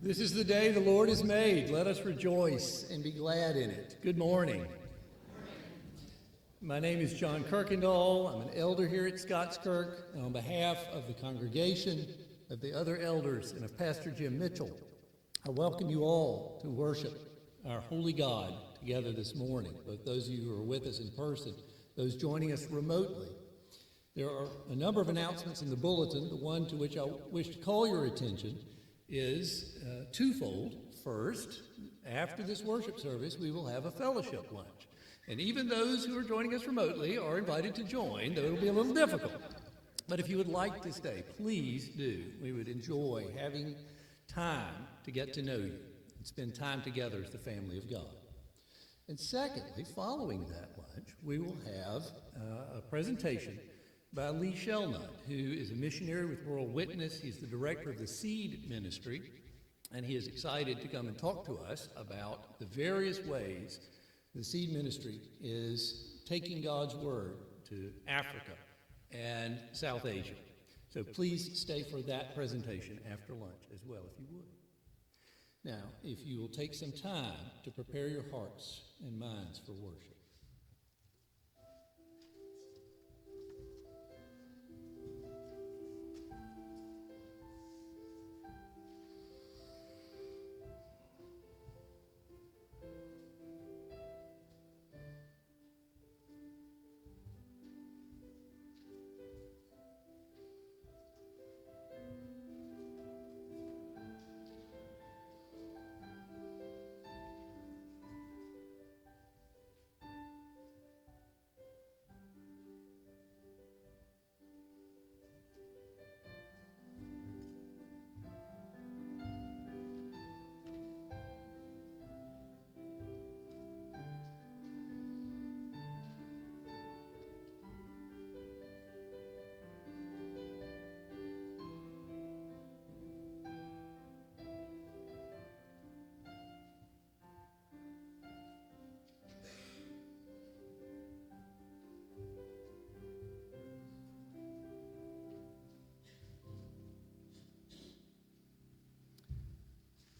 This is the day the Lord has made. Let us rejoice and be glad in it. Good morning. My name is John Kirkendall. I'm an elder here at Scots Kirk, and on behalf of the congregation, of the other elders, and of Pastor Jim Mitchell, I welcome you all to worship our holy God together this morning, both those of you who are with us in person, those joining us remotely. There are a number of announcements in the bulletin. The one to which I wish to call your attention is twofold. First, after this worship service, we will have a fellowship lunch. And even those who are joining us remotely are invited to join, though it'll be a little difficult. But if you would like to stay, please do. We would enjoy having time to get to know you and spend time together as the family of God. And secondly, following that lunch, we will have a presentation by Lee Shellnut, who is a missionary with World Witness. He's the director of the Seed Ministry, and he is excited to come and talk to us about the various ways the Seed Ministry is taking God's Word to Africa and South Asia. So please stay for that presentation after lunch as well, if you would. Now, if you will take some time to prepare your hearts and minds for worship.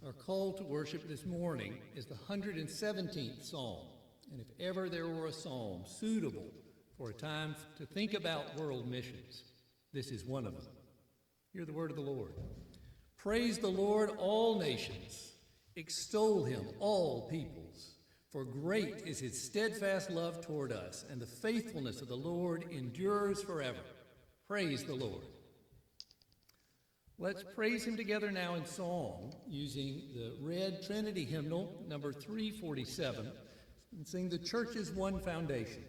Our call to worship this morning is the 117th Psalm. And if ever there were a psalm suitable for a time to think about world missions, this is one of them. Hear the word of the Lord. Praise the Lord, all nations. Extol him, all peoples. For great is his steadfast love toward us, and the faithfulness of the Lord endures forever. Praise the Lord. Let's praise him together now in song using the Red Trinity hymnal, number 347, and sing The Church's One Foundation.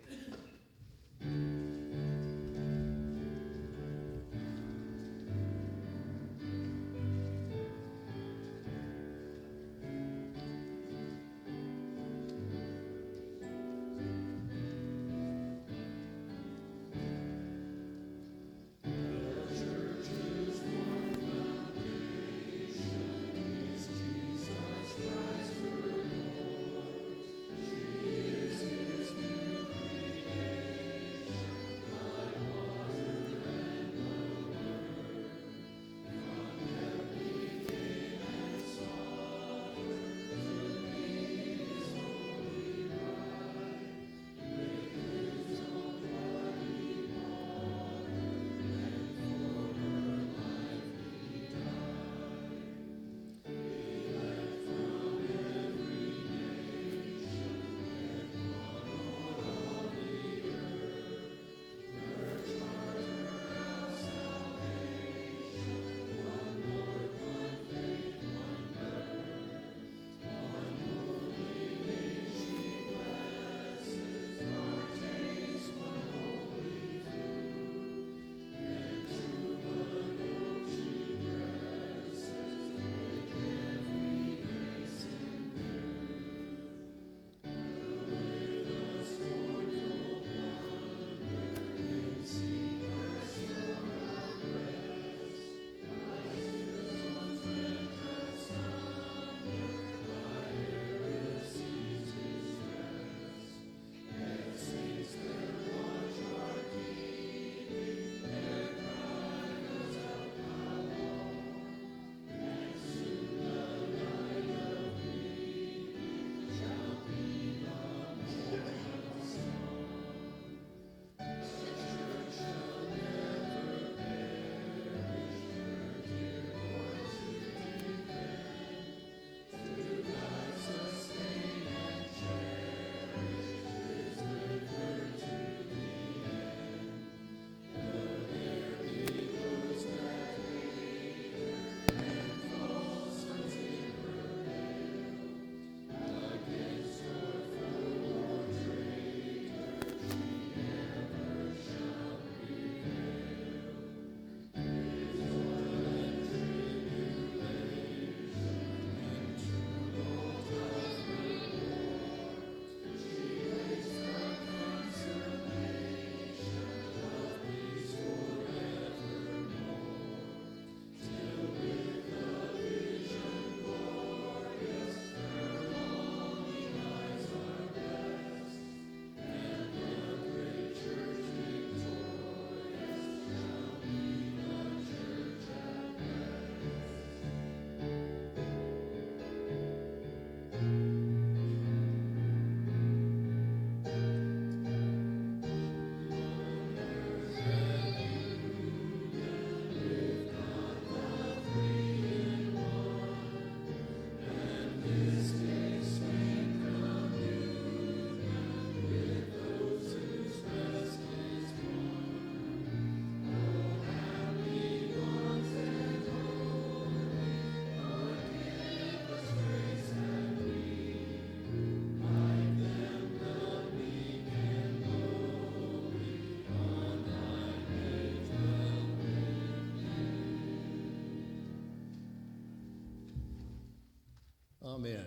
Amen.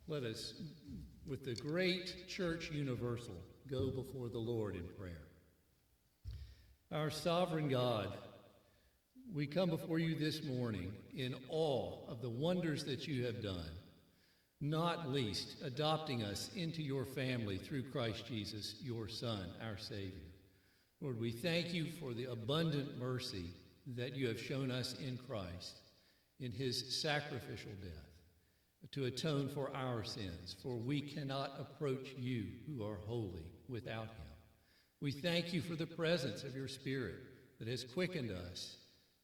Let us, with the great church universal, go before the Lord in prayer. Our sovereign God, we come before you this morning in awe of the wonders that you have done, not least adopting us into your family through Christ Jesus, your Son, our Savior. Lord, we thank you for the abundant mercy that you have shown us in Christ, in his sacrificial death, to atone for our sins, for we cannot approach you who are holy without him. We thank you for the presence of your Spirit that has quickened us,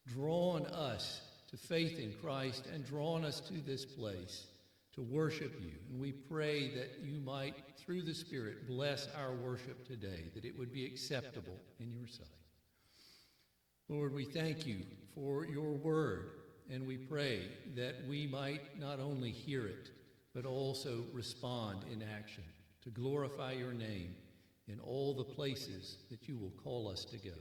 drawn us to faith in Christ, and drawn us to this place to worship you. And we pray that you might, through the Spirit, bless our worship today, that it would be acceptable in your sight. Lord, we thank you for your word, and we pray that we might not only hear it, but also respond in action to glorify your name in all the places that you will call us to go.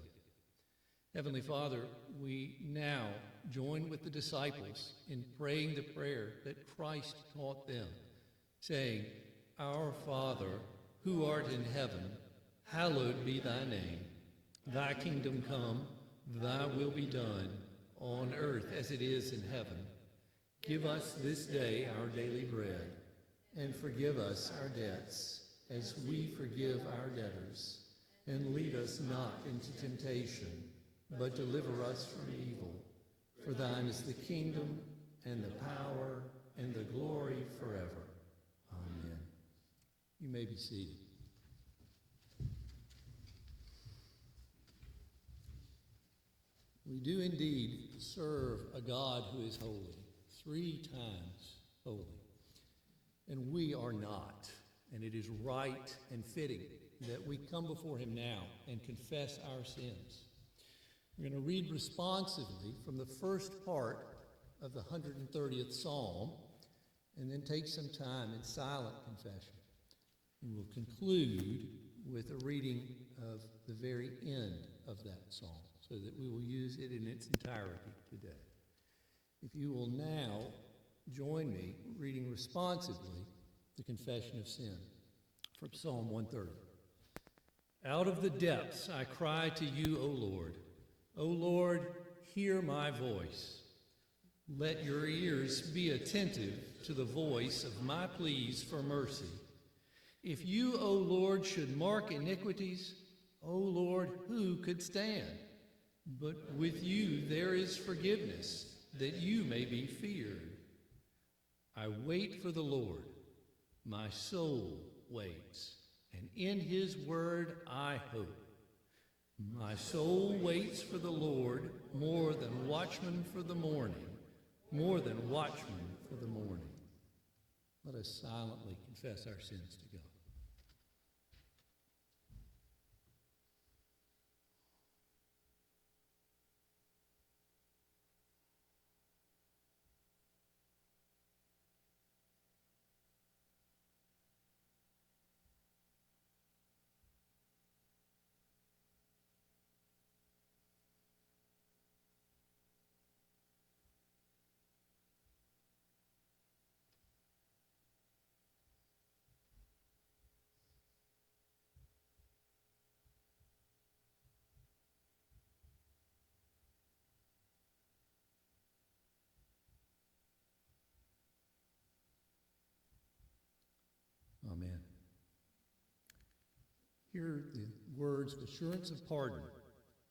Heavenly Father, we now join with the disciples in praying the prayer that Christ taught them, saying, Our Father, who art in heaven, hallowed be thy name. Thy kingdom come, thy will be done, on earth as it is in heaven. Give us this day our daily bread, and forgive us our debts, as we forgive our debtors. And lead us not into temptation, but deliver us from evil. For thine is the kingdom, and the power, and the glory forever. Amen. You may be seated. We do indeed serve a God who is holy, 3 times holy. And we are not. And it is right and fitting that we come before him now and confess our sins. We're going to read responsively from the first part of the 130th Psalm, and then take some time in silent confession. And we'll conclude with a reading of the very end of that psalm, so that we will use it in its entirety today. If you will now join me reading responsively the confession of sin from Psalm 130. Out of the depths I cry to you, O Lord. O Lord, hear my voice. Let your ears be attentive to the voice of my pleas for mercy. If you, O Lord, should mark iniquities, O Lord, who could stand? But with you there is forgiveness, that you may be feared. I wait for the Lord. My soul waits, and in his word I hope. My soul waits for the Lord more than watchmen for the morning, more than watchmen for the morning. Let us silently confess our sins to God. Amen. Hear the words of assurance of pardon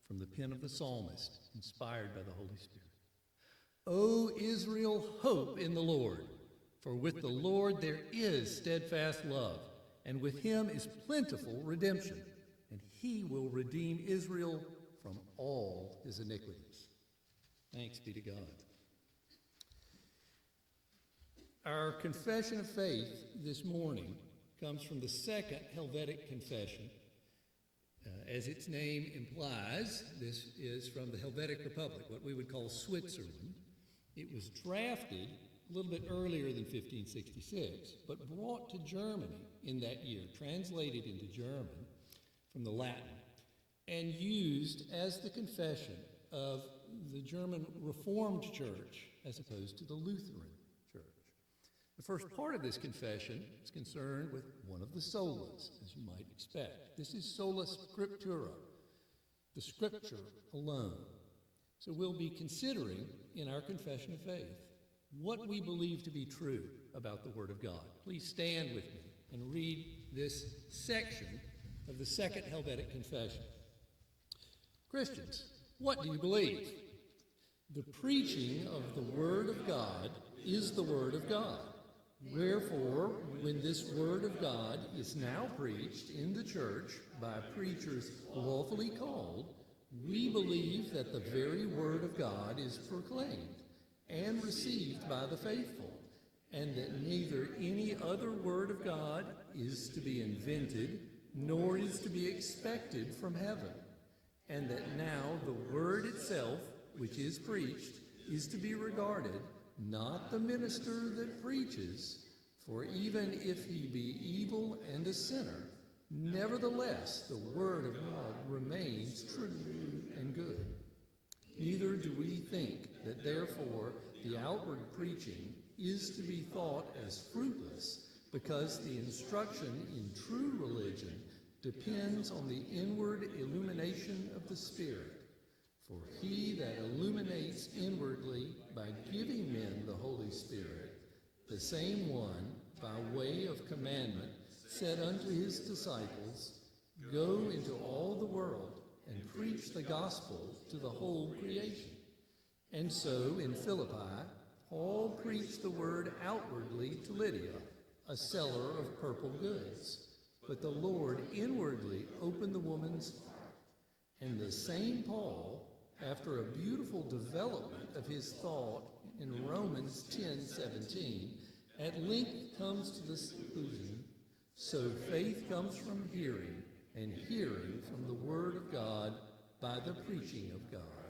from the pen of the psalmist, inspired by the Holy Spirit. O Israel, hope in the Lord, for with the Lord there is steadfast love, and with him is plentiful redemption, and he will redeem Israel from all his iniquities. Thanks be to God. Our confession of faith this morning comes from the Second Helvetic Confession. As its name implies, this is from the Helvetic Republic, what we would call Switzerland. It was drafted a little bit earlier than 1566, but brought to Germany in that year, translated into German from the Latin, and used as the confession of the German Reformed Church as opposed to the Lutheran Church. The first part of this confession is concerned with one of the solas, as you might expect. This is sola scriptura, the scripture alone. So we'll be considering in our confession of faith what we believe to be true about the Word of God. Please stand with me and read this section of the Second Helvetic Confession. Christians, what do you believe? The preaching of the Word of God is the Word of God. Wherefore, when this Word of God is now preached in the church by preachers lawfully called, we believe that the very Word of God is proclaimed and received by the faithful, and that neither any other Word of God is to be invented, nor is to be expected from heaven, and that now the Word itself, which is preached, is to be regarded not the minister that preaches, for even if he be evil and a sinner, nevertheless the Word of God remains true and good. Neither do we think that therefore the outward preaching is to be thought as fruitless, because the instruction in true religion depends on the inward illumination of the Spirit. For he that illuminates inwardly by giving men the Holy Spirit, the same one, by way of commandment, said unto his disciples, Go into all the world and preach the gospel to the whole creation. And so in Philippi, Paul preached the word outwardly to Lydia, a seller of purple goods. But the Lord inwardly opened the woman's heart. And the same Paul, after a beautiful development of his thought in Romans 10:17, at length comes to this conclusion, so faith comes from hearing, and hearing from the word of God by the preaching of God.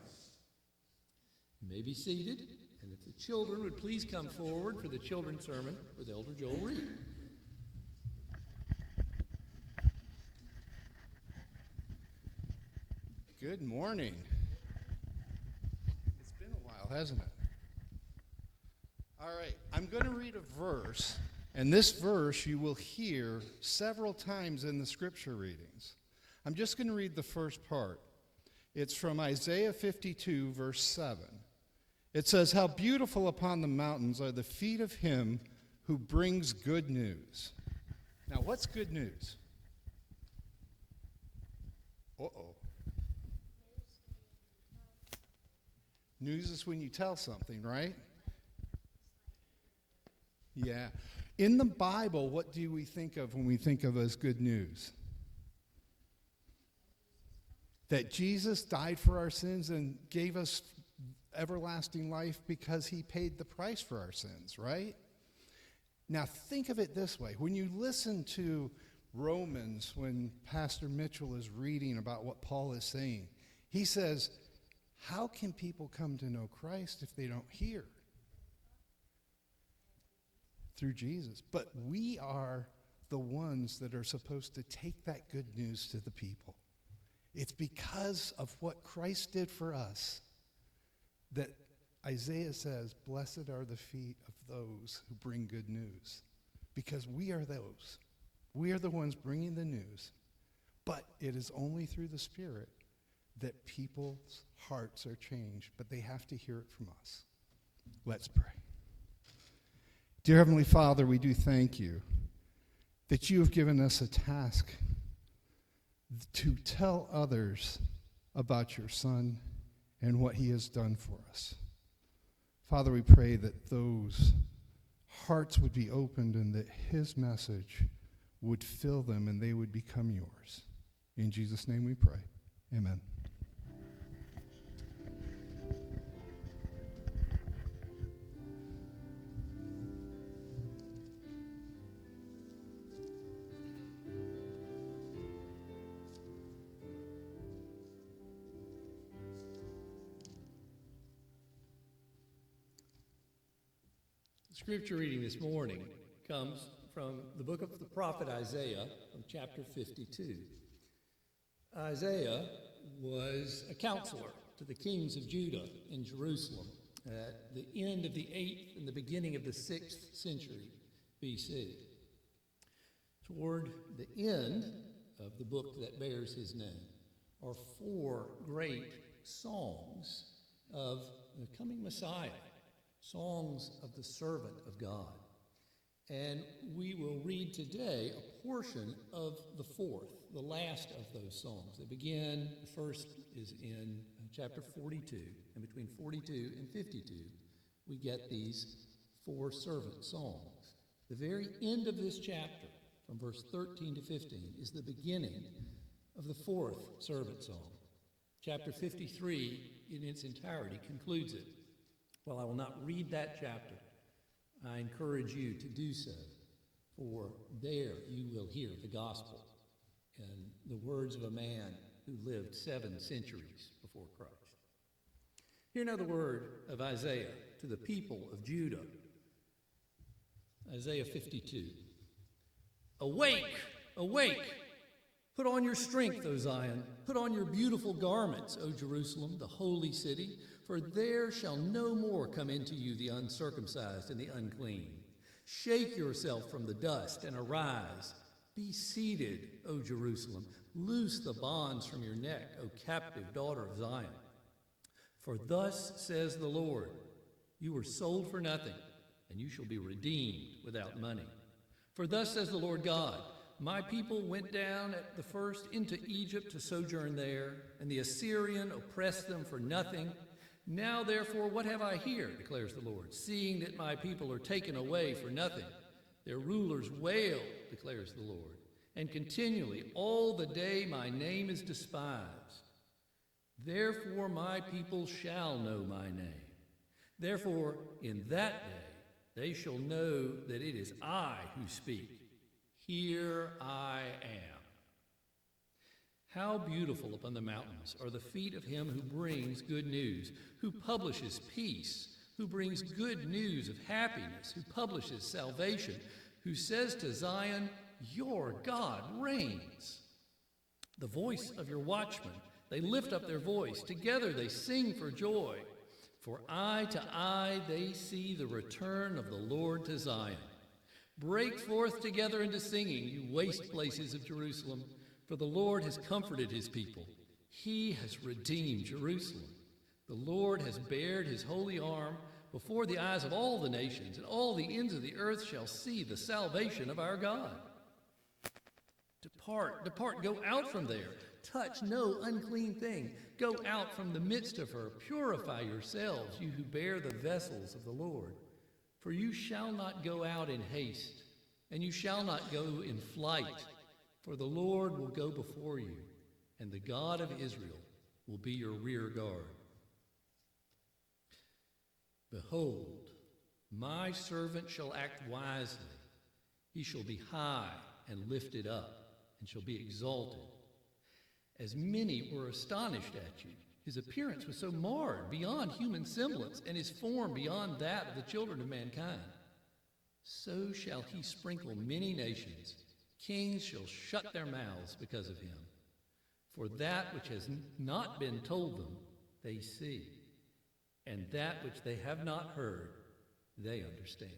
You may be seated, and if the children would please come forward for the children's sermon with Elder Joel Reed. Good morning. It's been a while, hasn't it? All right, I'm going to read a verse, and this verse you will hear several times in the scripture readings. I'm just going to read the first part. It's from Isaiah 52, verse 7. It says, How beautiful upon the mountains are the feet of him who brings good news. Now, what's good news? Uh-oh. News is when you tell something, right? Yeah. In the Bible, what do we think of when we think of as good news? That Jesus died for our sins and gave us everlasting life because he paid the price for our sins, right? Now think of it this way. When you listen to Romans, when Pastor Mitchell is reading about what Paul is saying, he says, how can people come to know Christ if they don't hear? Through Jesus. But we are the ones that are supposed to take that good news to the people. It's because of what Christ did for us that Isaiah says, Blessed are the feet of those who bring good news. Because we are those. We are the ones bringing the news. But it is only through the Spirit that people's hearts are changed. But they have to hear it from us. Let's pray. Dear Heavenly Father, we do thank you that you have given us a task to tell others about your Son and what he has done for us. Father, we pray that those hearts would be opened and that his message would fill them and they would become yours. In Jesus' name we pray. Amen. Scripture reading this morning comes from the book of the prophet Isaiah, from chapter 52. Isaiah was a counselor to the kings of Judah in Jerusalem at the end of the 8th and the beginning of the 6th century BC. Toward the end of the book that bears his name are 4 great songs of the coming Messiah, songs of the servant of God. And we will read today a portion of the 4th, the last of those songs. They begin, the first is in chapter 42, and between 42 and 52, we get these 4 servant songs. The very end of this chapter, from verse 13 to 15, is the beginning of the 4th servant song. Chapter 53, in its entirety, concludes it. While I will not read that chapter, I encourage you to do so, for there you will hear the gospel and the words of a man who lived 7 centuries before Christ. Hear now the word of Isaiah to the people of Judah. Isaiah 52. Awake, awake, put on your strength, O Zion, put on your beautiful garments, O Jerusalem, the holy city, for there shall no more come into you the uncircumcised and the unclean. Shake yourself from the dust and arise. Be seated, O Jerusalem. Loose the bonds from your neck, O captive daughter of Zion. For thus says the Lord, you were sold for nothing, and you shall be redeemed without money. For thus says the Lord God, my people went down at the first into Egypt to sojourn there, and the Assyrian oppressed them for nothing. Now, therefore, what have I here, declares the Lord, seeing that my people are taken away for nothing? Their rulers wail, declares the Lord, and continually all the day my name is despised. Therefore my people shall know my name. Therefore, in that day they shall know that it is I who speak. Here I am. How beautiful upon the mountains are the feet of him who brings good news, who publishes peace, who brings good news of happiness, who publishes salvation, who says to Zion, your God reigns. The voice of your watchmen, they lift up their voice. Together they sing for joy. For eye to eye they see the return of the Lord to Zion. Break forth together into singing, you waste places of Jerusalem, for the Lord has comforted his people. He has redeemed Jerusalem. The Lord has bared his holy arm before the eyes of all the nations, and all the ends of the earth shall see the salvation of our God. Depart, depart, go out from there. Touch no unclean thing. Go out from the midst of her. Purify yourselves, you who bear the vessels of the Lord. For you shall not go out in haste, and you shall not go in flight. For the Lord will go before you, and the God of Israel will be your rear guard. Behold, my servant shall act wisely. He shall be high and lifted up, and shall be exalted. As many were astonished at you, his appearance was so marred beyond human semblance, and his form beyond that of the children of mankind. So shall he sprinkle many nations. Kings shall shut their mouths because of him. For that which has not been told them, they see, and that which they have not heard, they understand.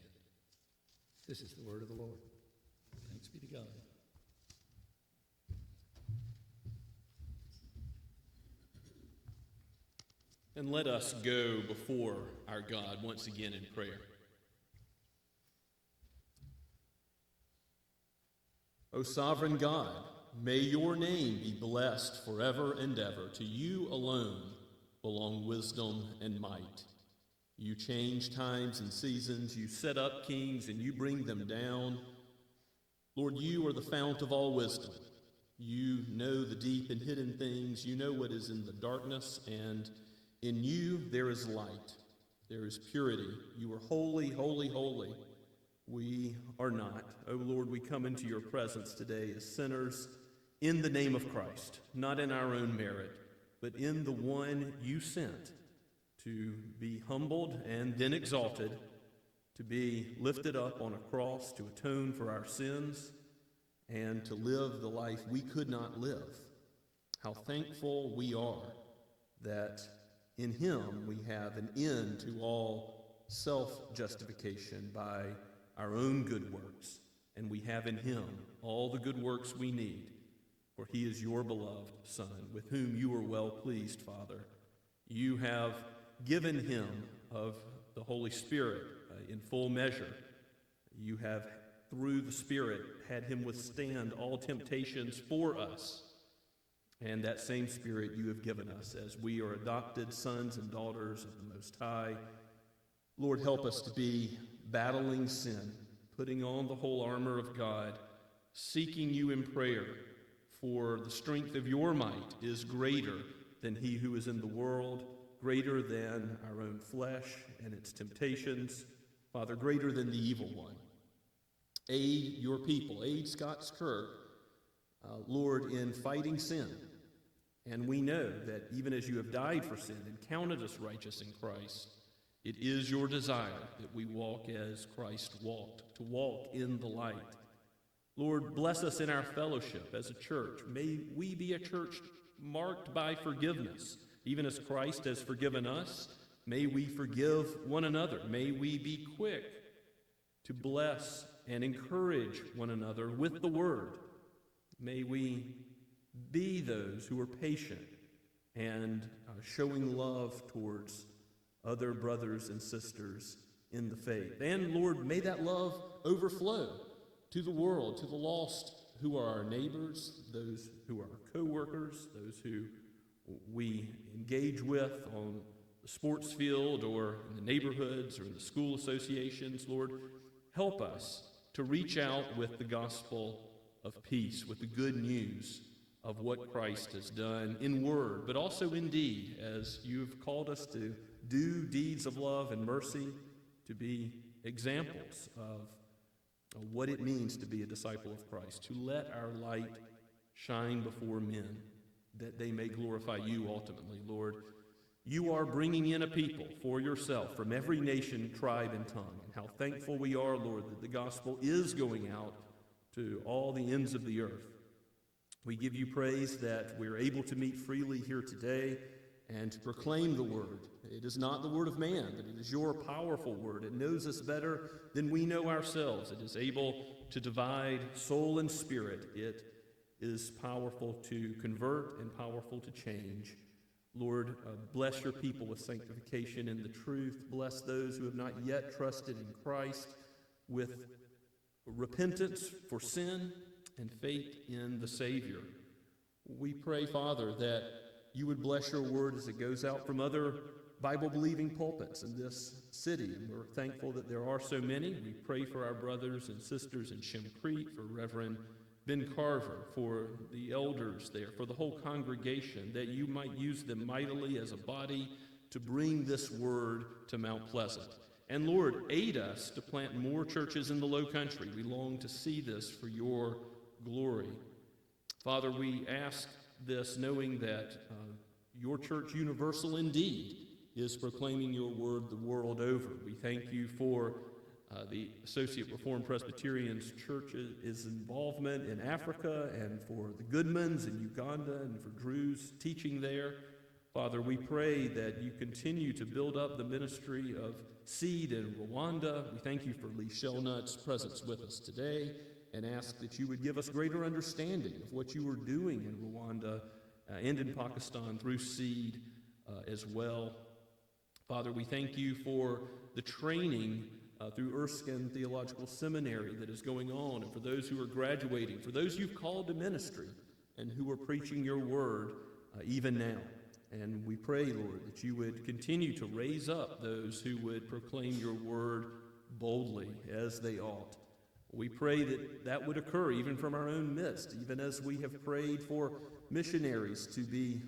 This is the word of the Lord. Thanks be to God. And let us go before our God once again in prayer. O sovereign God, may your name be blessed forever and ever. To you alone belong wisdom and might. You change times and seasons. You set up kings and you bring them down. Lord, you are the fount of all wisdom. You know the deep and hidden things. You know what is in the darkness, and in you there is light. There is purity. You are holy, holy, holy. We are not. O Lord, we come into your presence today as sinners in the name of Christ, not in our own merit, but in the one you sent to be humbled and then exalted, to be lifted up on a cross to atone for our sins and to live the life we could not live. How thankful we are that in him we have an end to all self-justification by our own good works, and we have in him all the good works we need, for he is your beloved Son, with whom you are well pleased, Father. You have given him of the Holy Spirit in full measure. You have, through the Spirit, had him withstand all temptations for us. And that same Spirit you have given us as we are adopted sons and daughters of the Most High. Lord, help us to be battling sin, putting on the whole armor of God, seeking you in prayer, for the strength of your might is greater than he who is in the world, greater than our own flesh and its temptations, Father, greater than the evil one. Aid your people, aid Scots Kirk, Lord, in fighting sin. And we know that even as you have died for sin and counted us righteous in Christ, it is your desire that we walk as Christ walked, to walk in the light. Lord, bless us in our fellowship as a church. May we be a church marked by forgiveness. Even as Christ has forgiven us, may we forgive one another. May we be quick to bless and encourage one another with the word. May we be those who are patient and showing love towards other brothers and sisters in the faith. And Lord, may that love overflow to the world, to the lost who are our neighbors, those who are our co-workers, those who we engage with on the sports field or in the neighborhoods or in the school associations. Lord, help us to reach out with the gospel of peace, with the good news of what Christ has done in word, but also in deed, as you've called us to do deeds of love and mercy, to be examples of what it means to be a disciple of Christ, to let our light shine before men, that they may glorify you ultimately. Lord, you are bringing in a people for yourself from every nation, tribe, and tongue. And how thankful we are, Lord, that the gospel is going out to all the ends of the earth. We give you praise that we're able to meet freely here today and to proclaim the word. It is not the word of man, but it is your powerful word. It knows us better than we know ourselves. It is able to divide soul and spirit. It is powerful to convert and powerful to change. Lord, bless your people with sanctification in the truth. Bless those who have not yet trusted in Christ with repentance for sin and faith in the Savior. We pray, Father, that you would bless your word as it goes out from other Bible-believing pulpits in this city. And we're thankful that there are so many. We pray for our brothers and sisters in Shemcrete, for Reverend Ben Carver, for the elders there, for the whole congregation, that you might use them mightily as a body to bring this word to Mount Pleasant. And Lord, aid us to plant more churches in the Low Country. We long to see this for your glory. Father, we ask this knowing that your church, universal indeed, is proclaiming your word the world over. We thank you for the Associate Reformed Presbyterian's church's involvement in Africa, and for the Goodmans in Uganda, and for Drew's teaching there. Father, we pray that you continue to build up the ministry of Seed in Rwanda. We thank you for Lee Shelnut's presence with us today, and ask that you would give us greater understanding of what you are doing in Rwanda and in Pakistan through Seed as well. Father, we thank you for the training through Erskine Theological Seminary that is going on, and for those who are graduating, for those you've called to ministry and who are preaching your word even now. And we pray, Lord, that you would continue to raise up those who would proclaim your word boldly as they ought. We pray that that would occur even from our own midst, even as we have prayed for missionaries to be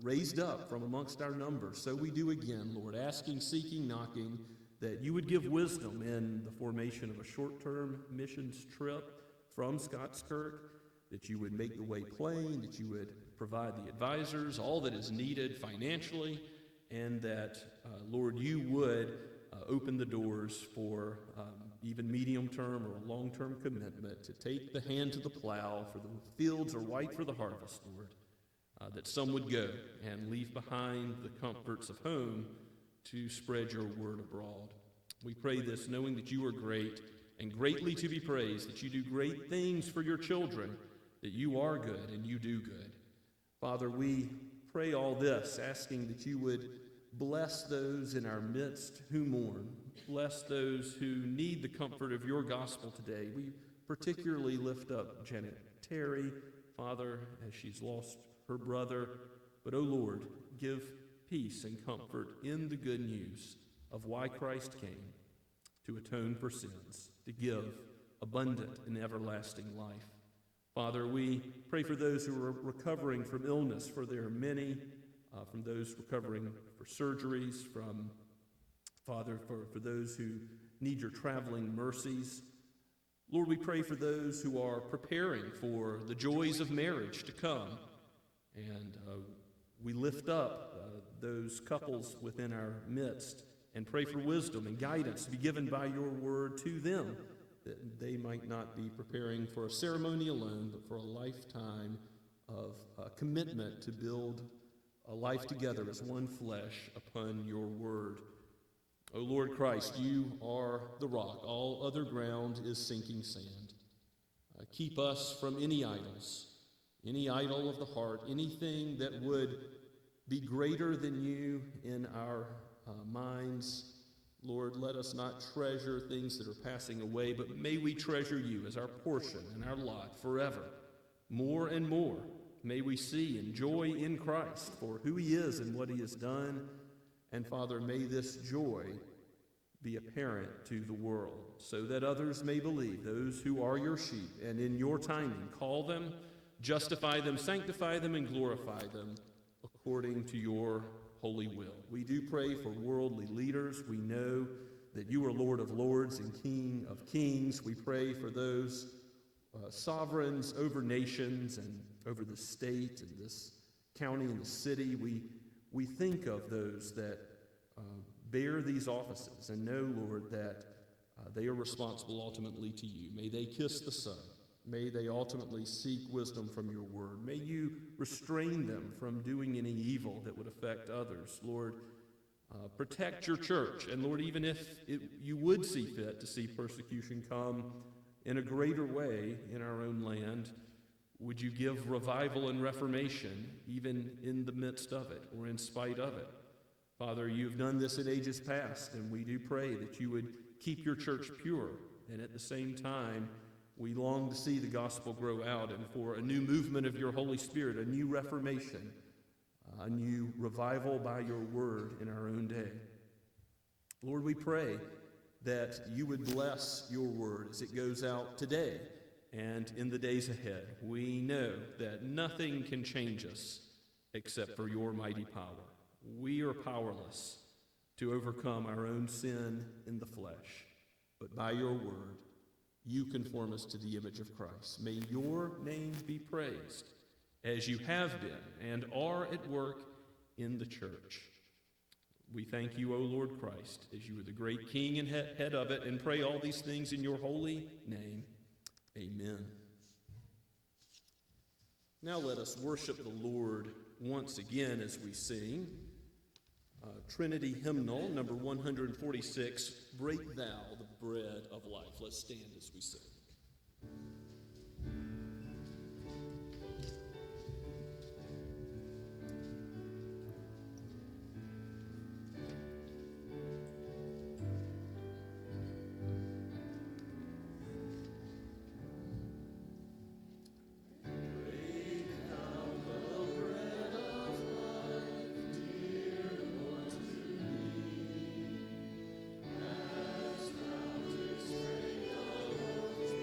raised up from amongst our numbers. So we do again, Lord, asking, seeking, knocking, that you would give wisdom in the formation of a short-term missions trip from Scots Kirk, that you would make the way plain, that you would provide the advisors, all that is needed financially, and that, Lord, you would open the doors for even medium-term or a long-term commitment to take the hand to the plow, for the fields are white for the harvest, Lord. that some would go and leave behind the comforts of home to spread your word abroad. We pray this knowing that you are great and greatly to be praised, that you do great things for your children, that you are good and you do good. Father, we pray all this, asking that you would bless those in our midst who mourn. Bless those who need the comfort of your gospel today. We particularly lift up Janet Terry, Father, as she's lost her brother. But, O Lord, give peace and comfort in the good news of why Christ came, to atone for sins, to give abundant and everlasting life. Father, we pray for those who are recovering from illness, for there are many, from those recovering for surgeries, from, Father, for those who need your traveling mercies. Lord, we pray for those who are preparing for the joys of marriage to come, and we lift up those couples within our midst and pray for wisdom and guidance to be given by your word to them, that they might not be preparing for a ceremony alone, but for a lifetime of commitment to build a life together as one flesh upon your word. O Lord Christ, you are the rock. All other ground is sinking sand. Keep us from any idols, any idol of the heart, anything that would be greater than you in our minds. Lord, let us not treasure things that are passing away, but may we treasure you as our portion and our lot forever. More and more may we see and joy in Christ for who he is and what he has done. And Father, may this joy be apparent to the world, so that others may believe, those who are your sheep, and in your timing call them, justify them, sanctify them, and glorify them according to your holy will. We do pray for worldly leaders. We know that you are Lord of lords and King of kings. We pray for those sovereigns over nations and over the state and this county and the city. We think of those that bear these offices and know, Lord, that they are responsible ultimately to you. May they kiss the Son. May they ultimately seek wisdom from your word. May you restrain them from doing any evil that would affect others. Lord, protect your church. And Lord, even if you would see fit to see persecution come in a greater way in our own land, would you give revival and reformation even in the midst of it or in spite of it? Father, you've done this in ages past, and we do pray that you would keep your church pure. And at the same time, we long to see the gospel grow out and for a new movement of your Holy Spirit, a new reformation, a new revival by your word in our own day. Lord, we pray that you would bless your word as it goes out today and in the days ahead. We know that nothing can change us except for your mighty power. We are powerless to overcome our own sin in the flesh, but by your word, you conform us to the image of Christ. May your name be praised as you have been and are at work in the church. We thank you, O Lord Christ, as you are the great King and head of it, and pray all these things in your holy name. Amen. Now let us worship the Lord once again as we sing Trinity hymnal number 146, Break Thou the Bread of Life. Let's stand as we sing. As thou didst break the loaves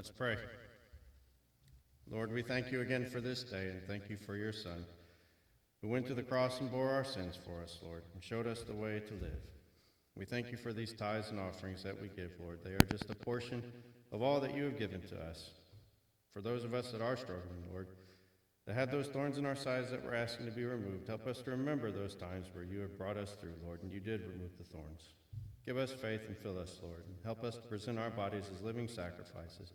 Let's pray. Lord, we thank you again for this day, and thank you for your Son, who went to the cross and bore our sins for us, Lord, and showed us the way to live. We thank you for these tithes and offerings that we give, Lord. They are just a portion of all that you have given to us. For those of us that are struggling, Lord, that have those thorns in our sides that we're asking to be removed, help us to remember those times where you have brought us through, Lord, and you did remove the thorns. Give us faith and fill us, Lord, and help us to present our bodies as living sacrifices,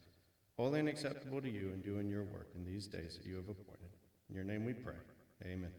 holy and acceptable to you, and doing your work in these days that you have appointed. In your name we pray. Amen.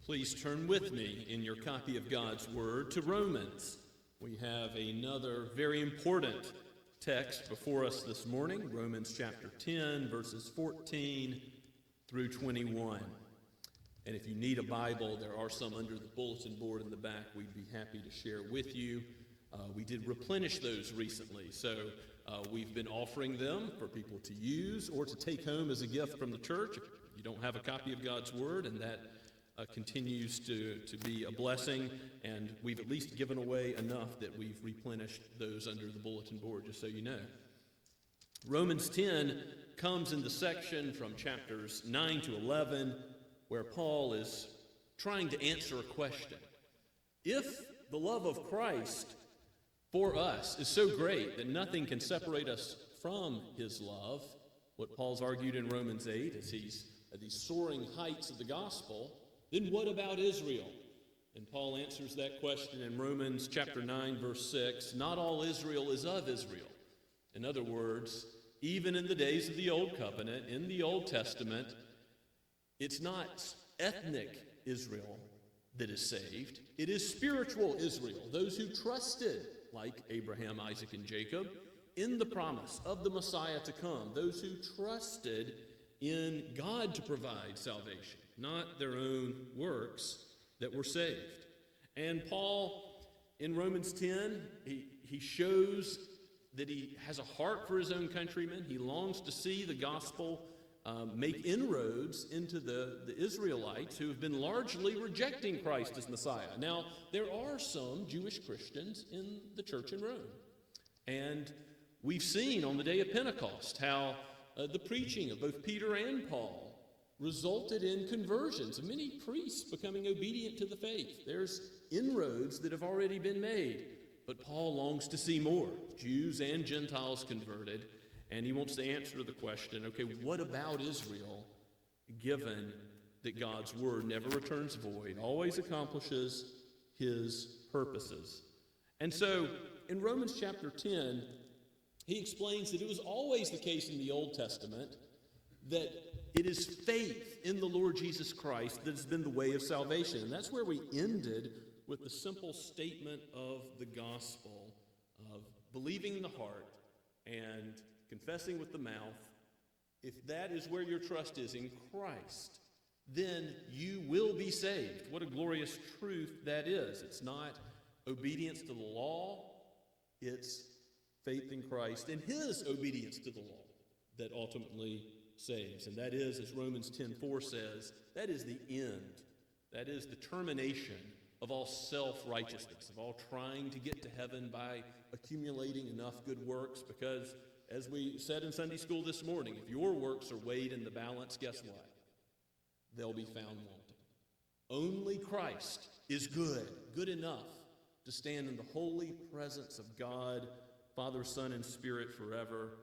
Please turn with me in your copy of God's Word to Romans. We have another very important text before us this morning, Romans chapter 10, verses 14 through 21. And if you need a Bible, there are some under the bulletin board in the back we'd be happy to share with you. We did replenish those recently, so we've been offering them for people to use or to take home as a gift from the church if you don't have a copy of God's Word, and that continues to be a blessing, and we've at least given away enough that we've replenished those under the bulletin board, just so you know. Romans 10 comes in the section from chapters 9 to 11 where Paul is trying to answer a question. If the love of Christ for us is so great that nothing can separate us from his love, what Paul's argued in Romans 8 as he's at these soaring heights of the gospel, then what about Israel? And Paul answers that question in Romans chapter 9, verse 6. Not all Israel is of Israel. In other words, even in the days of the Old Covenant, in the Old Testament, it's not ethnic Israel that is saved. It is spiritual Israel, those who trusted, like Abraham, Isaac, and Jacob, in the promise of the Messiah to come, those who trusted in God to provide salvation, not their own works, that were saved. And Paul, in Romans 10, he shows that he has a heart for his own countrymen. He longs to see the gospel make inroads into the Israelites who have been largely rejecting Christ as Messiah. Now, there are some Jewish Christians in the church in Rome. And we've seen on the day of Pentecost how the preaching of both Peter and Paul resulted in conversions of many priests becoming obedient to the faith. There's inroads that have already been made, but Paul longs to see more, Jews and Gentiles converted, and he wants to answer the question, okay, what about Israel, given that God's word never returns void, always accomplishes his purposes? And so, in Romans chapter 10, he explains that it was always the case in the Old Testament that it is faith in the Lord Jesus Christ that has been the way of salvation. And that's where we ended with the simple statement of the gospel of believing in the heart and confessing with the mouth, if that is where your trust is in Christ, then you will be saved. What a glorious truth that is. It's not obedience to the law, it's faith in Christ and his obedience to the law that ultimately saves. And that is, as Romans 10:4 says, that is the end. That is the termination of all self-righteousness, of all trying to get to heaven by accumulating enough good works, because as we said in Sunday school this morning, if your works are weighed in the balance, guess what? They'll be found wanting. Only Christ is good enough to stand in the holy presence of God, Father, Son, and Spirit forever.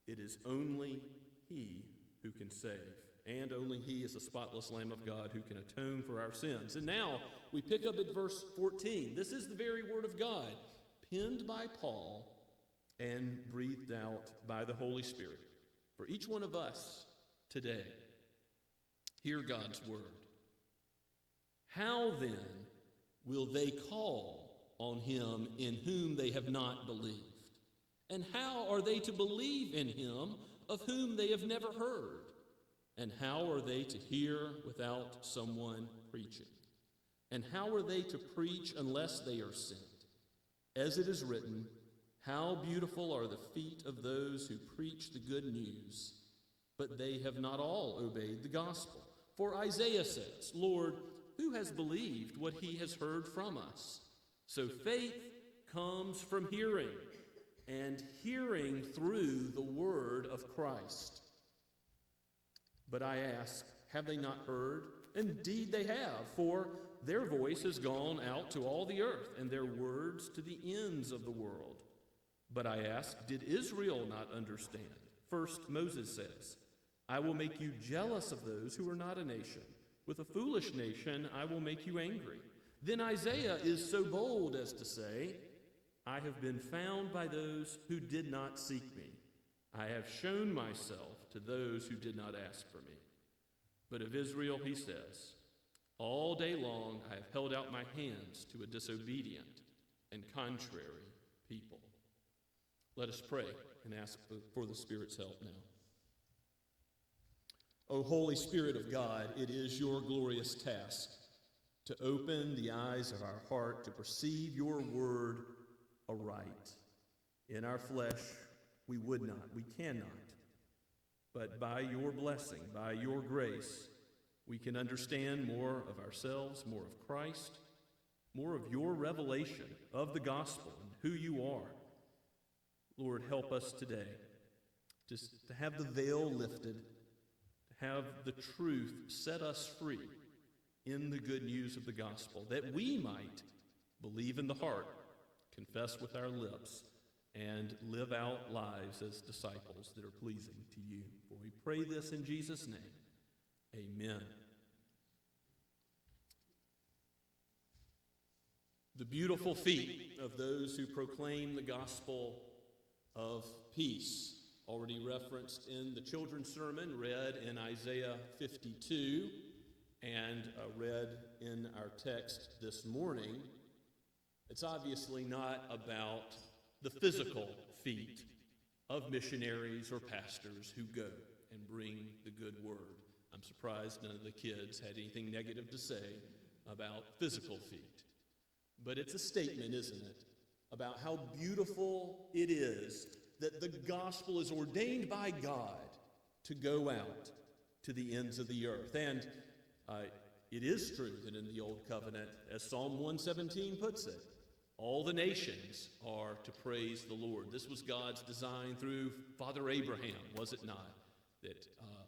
It is only he who can save, and only he is the spotless Lamb of God who can atone for our sins. And now we pick up at verse 14. This is the very word of God, penned by Paul and breathed out by the Holy Spirit for each one of us today. Hear God's word. How then will they call on him in whom they have not believed? And how are they to believe in him of whom they have never heard? And how are they to hear without someone preaching? And how are they to preach unless they are sent? As it is written, how beautiful are the feet of those who preach the good news, but they have not all obeyed the gospel. For Isaiah says, Lord, who has believed what he has heard from us? So faith comes from hearing, and hearing through the word of Christ. But I ask, have they not heard? Indeed they have, for their voice has gone out to all the earth, and their words to the ends of the world. But I ask, did Israel not understand? First, Moses says, I will make you jealous of those who are not a nation. With a foolish nation I will make you angry. Then Isaiah is so bold as to say, I have been found by those who did not seek me. I have shown myself to those who did not ask for me. But of Israel he says, all day long I have held out my hands to a disobedient and contrary people. Let us pray and ask for the Spirit's help now. O Holy Spirit of God, it is your glorious task to open the eyes of our heart to perceive your word aright. In our flesh, we would not, we cannot. But by your blessing, by your grace, we can understand more of ourselves, more of Christ, more of your revelation of the gospel and who you are. Lord, help us today to have the veil lifted, to have the truth set us free in the good news of the gospel, that we might believe in the heart, confess with our lips, and live out lives as disciples that are pleasing to you. For we pray this in Jesus' name. Amen. The beautiful feet of those who proclaim the gospel of peace, already referenced in the children's sermon, read in Isaiah 52, and read in our text this morning. It's obviously not about the physical feet of missionaries or pastors who go and bring the good word. I'm surprised none of the kids had anything negative to say about physical feet. But it's a statement, isn't it, about how beautiful it is that the gospel is ordained by God to go out to the ends of the earth. And it is true that in the Old Covenant, as Psalm 117 puts it, all the nations are to praise the Lord. This was God's design through Father Abraham, was it not? That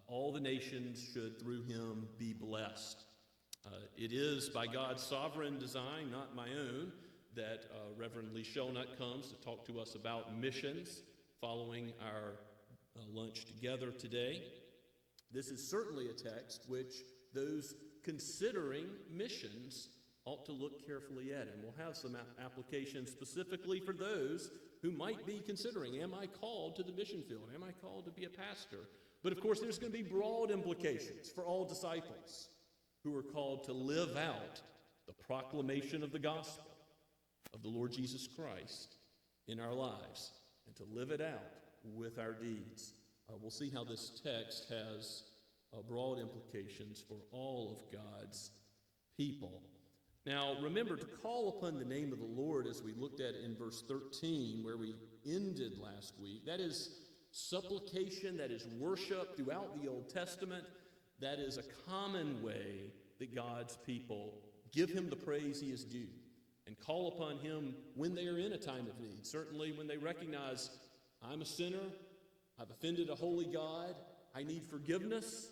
all the nations should, through him, be blessed. It is by God's sovereign design, not my own, that Reverend Lee Shelnut comes to talk to us about missions following our lunch together today. This is certainly a text which those considering missions ought to look carefully at, and we'll have some applications specifically for those who might be considering, am I called to the mission field? Am I called to be a pastor? But of course, there's going to be broad implications for all disciples who are called to live out the proclamation of the gospel of the Lord Jesus Christ in our lives and to live it out with our deeds. We'll see how this text has broad implications for all of God's people. Now, remember to call upon the name of the Lord, as we looked at in verse 13, where we ended last week. That is supplication, that is worship throughout the Old Testament. That is a common way that God's people give him the praise he is due and call upon him when they are in a time of need. Certainly when they recognize, I'm a sinner, I've offended a holy God, I need forgiveness.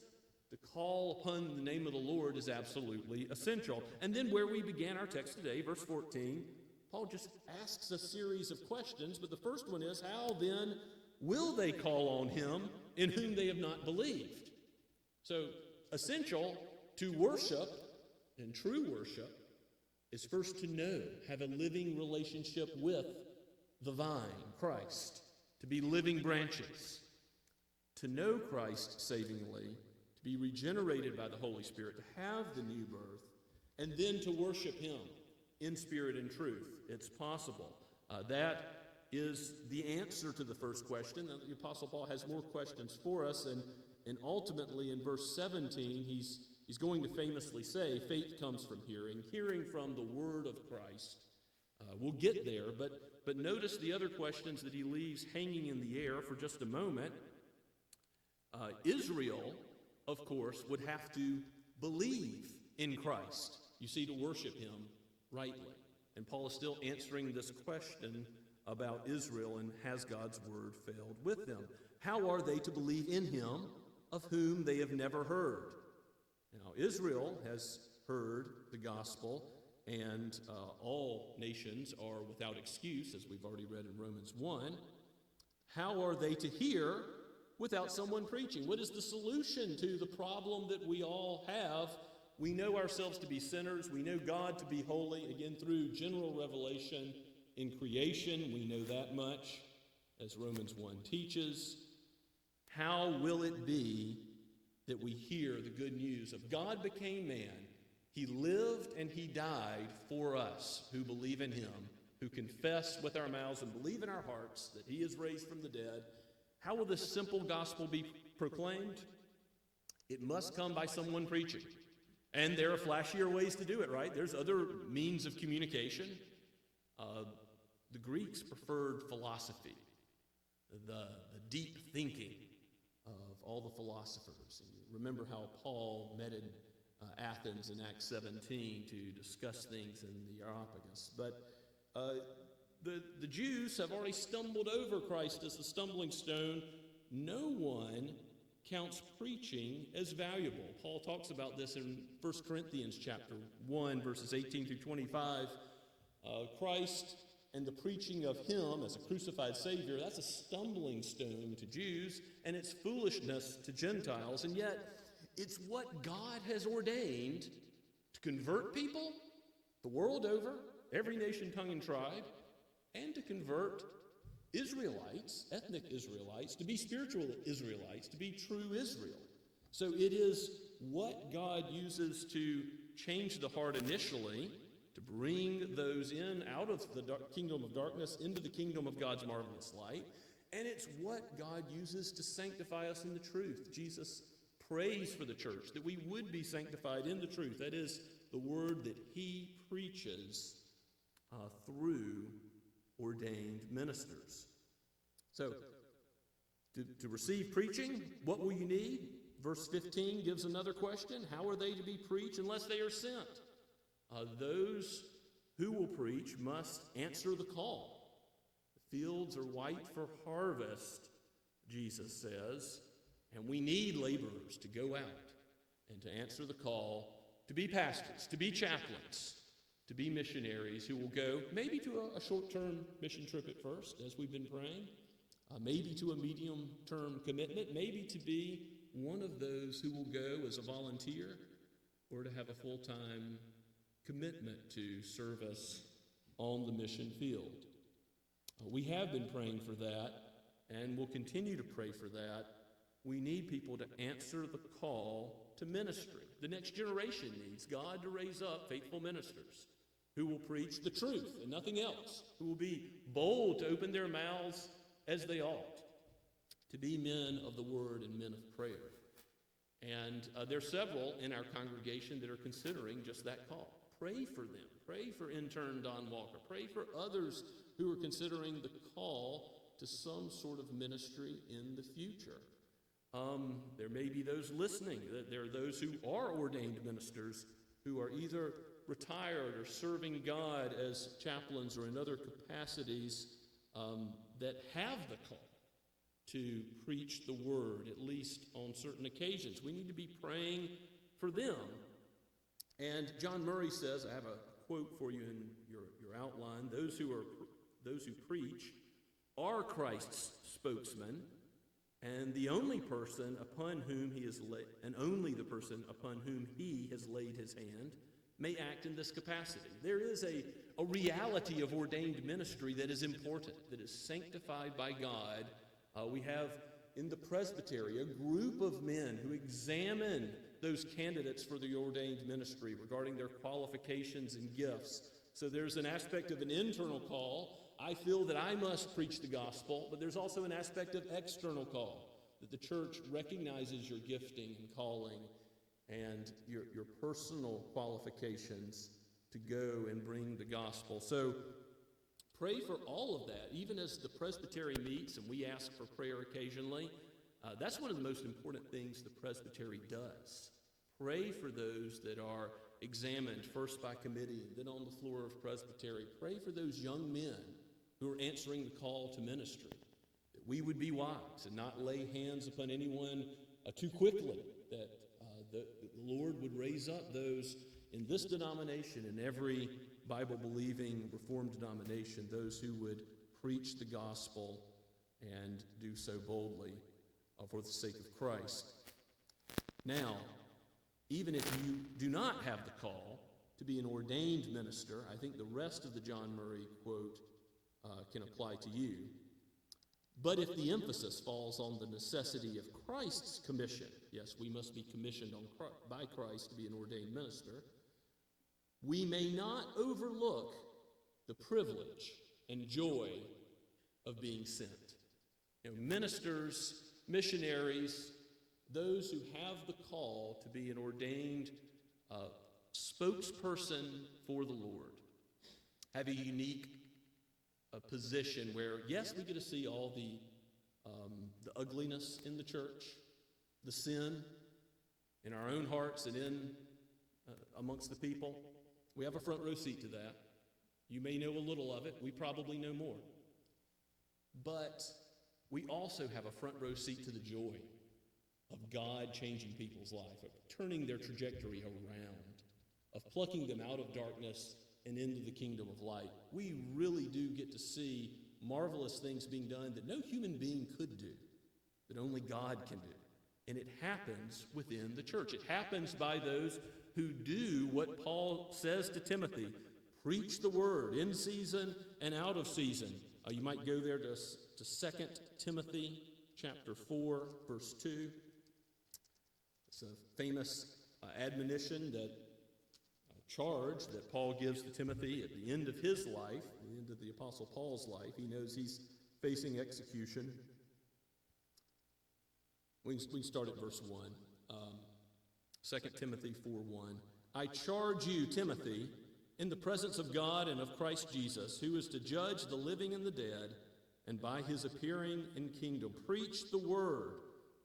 To call upon the name of the Lord is absolutely essential. And then where we began our text today, verse 14, Paul just asks a series of questions, but the first one is, how then will they call on him in whom they have not believed? So essential to worship, and true worship, is first to know, have a living relationship with the vine, Christ, to be living branches, to know Christ savingly, to be regenerated by the Holy Spirit, to have the new birth, and then to worship him in spirit and truth. It's possible. That is the answer to the first question. The Apostle Paul has more questions for us, and ultimately in verse 17, he's going to famously say, faith comes from hearing, hearing from the word of Christ. We'll get there, but notice the other questions that he leaves hanging in the air for just a moment. Israel, of course, would have to believe in Christ, you see, to worship him rightly. And Paul is still answering this question about Israel, and has God's word failed with them? How are they to believe in him of whom they have never heard? Now, Israel has heard the gospel, and all nations are without excuse, as we've already read in Romans 1. How are they to hear without someone preaching? What is the solution to the problem that we all have? We know ourselves to be sinners. We know God to be holy, again, through general revelation in creation. We know that much, as Romans 1 teaches. How will it be that we hear the good news of God became man? He lived and he died for us who believe in him, who confess with our mouths and believe in our hearts that he is raised from the dead. How will this simple gospel be proclaimed? It must come by someone preaching. And there are flashier ways to do it, right? There's other means of communication. The Greeks preferred philosophy, the deep thinking of all the philosophers. And you remember how Paul met in Athens in Acts 17 to discuss things in the Areopagus. But the Jews have already stumbled over Christ as the stumbling stone. No one counts preaching as valuable. Paul talks about this in 1 Corinthians chapter 1, verses 18 through 25. Christ and the preaching of him as a crucified Savior, that's a stumbling stone to Jews, and it's foolishness to Gentiles. And yet, it's what God has ordained to convert people the world over, every nation, tongue, and tribe, and to convert Israelites, ethnic Israelites, to be spiritual Israelites, to be true Israel. So it is what God uses to change the heart initially, to bring those in out of the kingdom of darkness into the kingdom of God's marvelous light. And it's what God uses to sanctify us in the truth. Jesus prays for the church that we would be sanctified in the truth. That is the word that he preaches through ordained ministers. So, to receive preaching, what will you need? Verse 15 gives another question. How are they to be preached unless they are sent? Those who will preach must answer the call. The fields are white for harvest, Jesus says, and we need laborers to go out and to answer the call, to be pastors, to be chaplains, to be missionaries who will go maybe to a short-term mission trip at first, as we've been praying, maybe to a medium-term commitment, maybe to be one of those who will go as a volunteer or to have a full-time commitment to service on the mission field. We have been praying for that, and we'll continue to pray for that. We need people to answer the call to ministry. the next generation needs God to raise up faithful ministers who will preach the truth and nothing else, who will be bold to open their mouths as they ought, to be men of the word and men of prayer. And there are several in our congregation that are considering just that call. Pray for them. Pray for intern Don Walker. Pray for others who are considering the call to some sort of ministry in the future. There may be those listening. There are those who are ordained ministers who are either retired or serving God as chaplains or in other capacities that have the call to preach the word, at least on certain occasions. We need to be praying for them. And John Murray says, I have a quote for you in your outline, those who preach are Christ's spokesman, and the only person upon whom he has laid his hand may act in this capacity. There is a reality of ordained ministry that is important, that is sanctified by God. We have in the presbytery a group of men who examine those candidates for the ordained ministry regarding their qualifications and gifts. So there's an aspect of an internal call. I feel that I must preach the gospel, but there's also an aspect of external call, that the church recognizes your gifting and calling and your personal qualifications to go and bring the gospel. So pray for all of that. Even as the presbytery meets and we ask for prayer occasionally, that's one of the most important things the presbytery does. Pray for those that are examined first by committee and then on the floor of presbytery. Pray for those young men who are answering the call to ministry, that we would be wise and not lay hands upon anyone too quickly, that the Lord would raise up those in this denomination and every Bible-believing Reformed denomination, those who would preach the gospel and do so boldly for the sake of Christ. Now, even if you do not have the call to be an ordained minister, I think the rest of the John Murray quote can apply to you. But if the emphasis falls on the necessity of Christ's commission, yes, we must be commissioned by Christ to be an ordained minister, we may not overlook the privilege and joy of being sent. Ministers, missionaries, those who have the call to be an ordained spokesperson for the Lord have a unique position where, yes, we get to see all the ugliness in the church, the sin in our own hearts and in amongst the people. We have a front row seat to that. You may know a little of it. We probably know more. But we also have a front row seat to the joy of God changing people's life, of turning their trajectory around, of plucking them out of darkness and into the kingdom of light. We really do get to see marvelous things being done that no human being could do, that only God can do. And it happens within the church. It happens by those who do what Paul says to Timothy, preach the word in season and out of season. You might go there to 2 Timothy chapter 4, verse 2. It's a famous admonition, that charge that Paul gives to Timothy at the end of his life, the end of the Apostle Paul's life. He knows he's facing execution. We can start at verse 1. 2 Timothy 4:1. I charge you, Timothy, in the presence of God and of Christ Jesus, who is to judge the living and the dead, and by his appearing in kingdom, preach the word.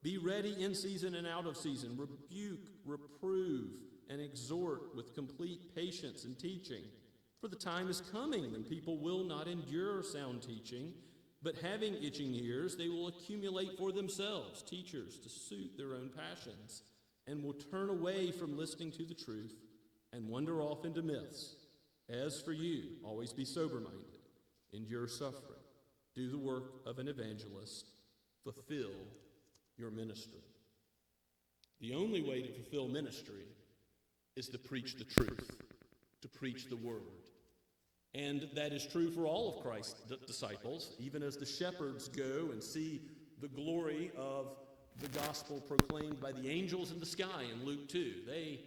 Be ready in season and out of season. Rebuke, reprove, and exhort with complete patience and teaching. For the time is coming when people will not endure sound teaching, but having itching ears, they will accumulate for themselves teachers to suit their own passions, and will turn away from listening to the truth and wander off into myths. As for you, always be sober-minded, endure suffering, do the work of an evangelist, fulfill your ministry. The only way to fulfill ministry is to preach the truth, to preach the word. And that is true for all of Christ's disciples, even as the shepherds go and see the glory of the gospel proclaimed by the angels in the sky in Luke 2. They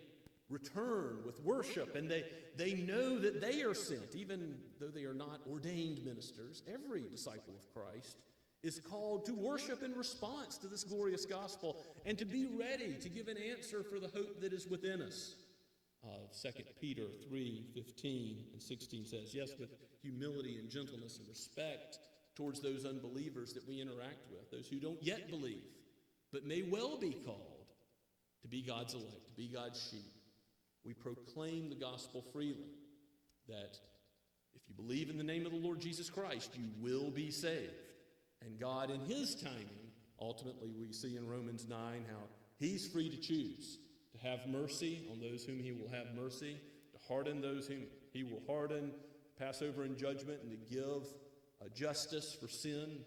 return with worship, and they know that they are sent, even though they are not ordained ministers. Every disciple of Christ is called to worship in response to this glorious gospel and to be ready to give an answer for the hope that is within us. 2 Peter 3:15 and 16 says, yes, with humility and gentleness and respect towards those unbelievers that we interact with, those who don't yet believe, but may well be called to be God's elect, to be God's sheep. We proclaim the gospel freely, that if you believe in the name of the Lord Jesus Christ, you will be saved. And God, in his timing, ultimately we see in Romans 9 how he's free to choose to have mercy on those whom he will have mercy, to harden those whom he will harden, pass over in judgment, and to give justice for sin,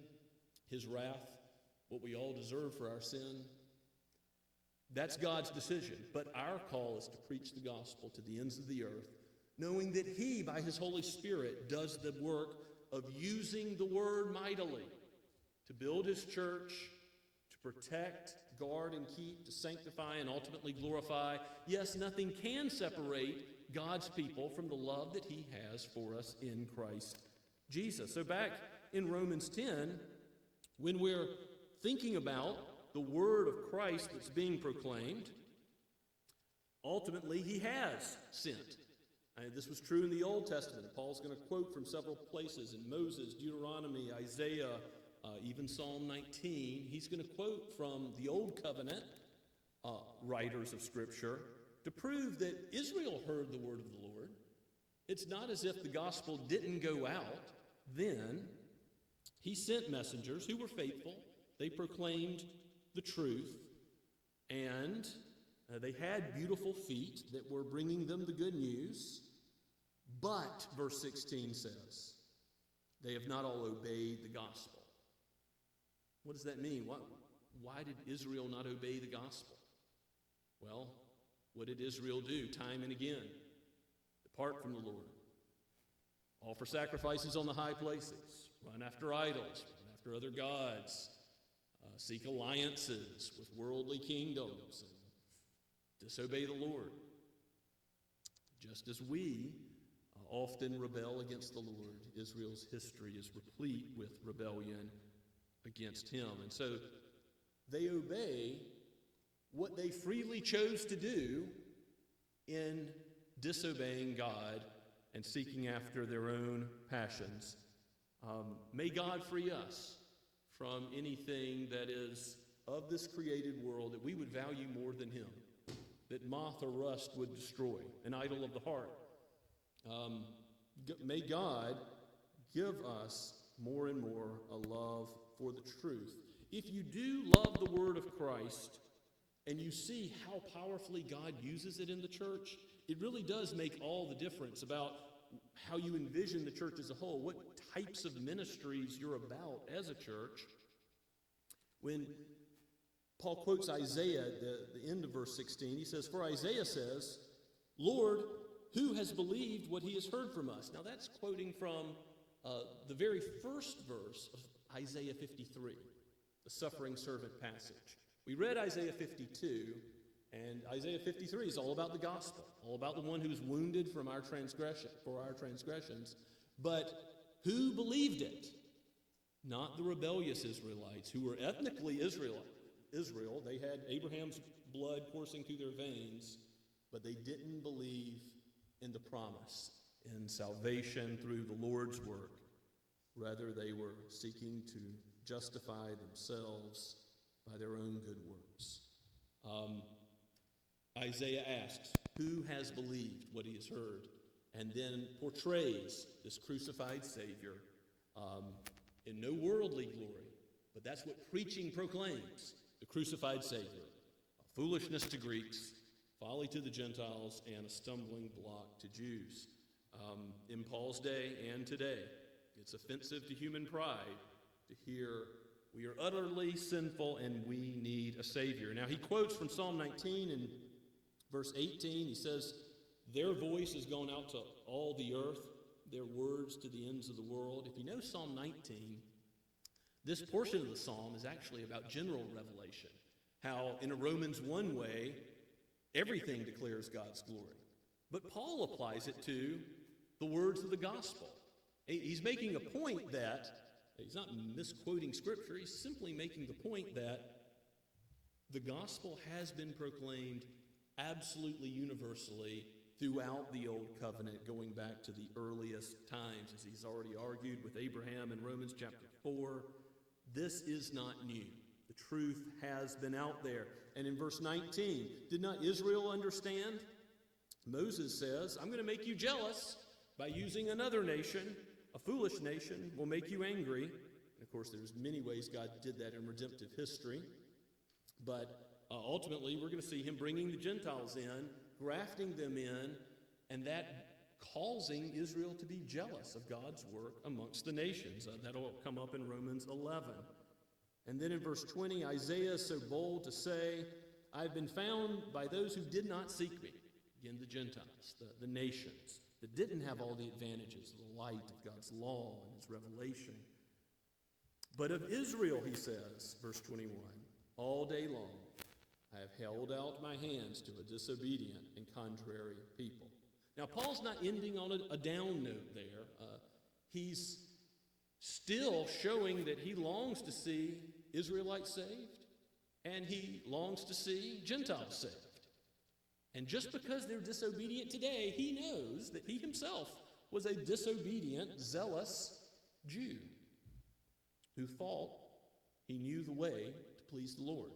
his wrath, what we all deserve for our sin. That's God's decision. But our call is to preach the gospel to the ends of the earth, knowing that he, by his Holy Spirit, does the work of using the word mightily to build his church, to protect, guard, and keep, to sanctify, and ultimately glorify. Yes, nothing can separate God's people from the love that he has for us in Christ Jesus. So back in Romans 10, when we're thinking about the word of Christ that's being proclaimed, ultimately he has sent. This was true in the Old Testament. Paul's going to quote from several places in Moses, Deuteronomy, Isaiah, even Psalm 19. He's going to quote from the Old Covenant writers of Scripture to prove that Israel heard the word of the Lord. It's not as if the gospel didn't go out then. He sent messengers who were faithful. They proclaimed the truth, and they had beautiful feet that were bringing them the good news. But, verse 16 says, they have not all obeyed the gospel. What does that mean? Why did Israel not obey the gospel? Well, what did Israel do time and again? Depart from the Lord. Offer sacrifices on the high places. Run after idols. Run after other gods. Seek alliances with worldly kingdoms. And disobey the Lord. Just as we often rebel against the Lord, Israel's history is replete with rebellion against him. And so they obey what they freely chose to do in disobeying God and seeking after their own passions. May God free us from anything that is of this created world that we would value more than him, that moth or rust would destroy, an idol of the heart. May God give us more and more a love for the truth. If you do love the word of Christ and you see how powerfully God uses it in the church, it really does make all the difference about how you envision the church as a whole, what types of ministries you're about as a church. When Paul quotes Isaiah at the end of verse 16, he says, for Isaiah says, Lord, who has believed what he has heard from us? Now that's quoting from the very first verse of Isaiah 53, the suffering servant passage. We read Isaiah 52, and Isaiah 53 is all about the gospel, all about the one who's wounded for our transgressions. But who believed it? Not the rebellious Israelites, who were ethnically Israel. They had Abraham's blood coursing through their veins, but they didn't believe in the promise, in salvation through the Lord's work. Rather, they were seeking to justify themselves by their own good works. Isaiah asks, who has believed what he has heard? And then portrays this crucified Savior in no worldly glory, but that's what preaching proclaims, the crucified Savior. Foolishness to Greeks, folly to the Gentiles, and a stumbling block to Jews. In Paul's day and today, it's offensive to human pride to hear we are utterly sinful and we need a Savior. Now he quotes from Psalm 19 in verse 18. He says, their voice has gone out to all the earth, their words to the ends of the world. If you know Psalm 19, this portion of the psalm is actually about general revelation. how in a Romans 1 way, everything declares God's glory. But Paul applies it to the words of the gospel. He's making a point that, he's not misquoting Scripture, he's simply making the point that the gospel has been proclaimed absolutely universally throughout the Old Covenant, going back to the earliest times, as he's already argued with Abraham in Romans chapter 4. This is not new. The truth has been out there. And in verse 19, did not Israel understand? Moses says, I'm going to make you jealous by using another nation. A foolish nation will make you angry. And of course, there's many ways God did that in redemptive history. But ultimately, we're going to see him bringing the Gentiles in, grafting them in, and that causing Israel to be jealous of God's work amongst the nations. That'll come up in Romans 11. And then in verse 20, Isaiah is so bold to say, I've been found by those who did not seek me. Again, the Gentiles, the nations that didn't have all the advantages of the light of God's law and his revelation. But of Israel, he says, verse 21, all day long I have held out my hands to a disobedient and contrary people. Now, Paul's not ending on a down note there. He's still showing that he longs to see Israelites saved, and he longs to see Gentiles saved. And just because they're disobedient today, he knows that he himself was a disobedient, zealous Jew who thought he knew the way to please the Lord.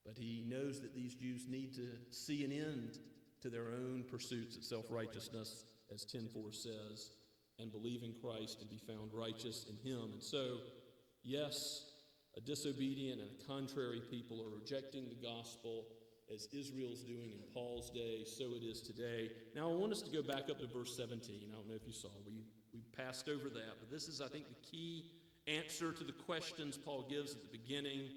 But he knows that these Jews need to see an end to their own pursuits of self-righteousness, as 10:4 says, and believe in Christ and be found righteous in him. And so, yes, a disobedient and a contrary people are rejecting the gospel, as Israel's doing in Paul's day, so it is today. Now, I want us to go back up to verse 17. I don't know if you saw. We passed over that, but this is, I think, the key answer to the questions Paul gives at the beginning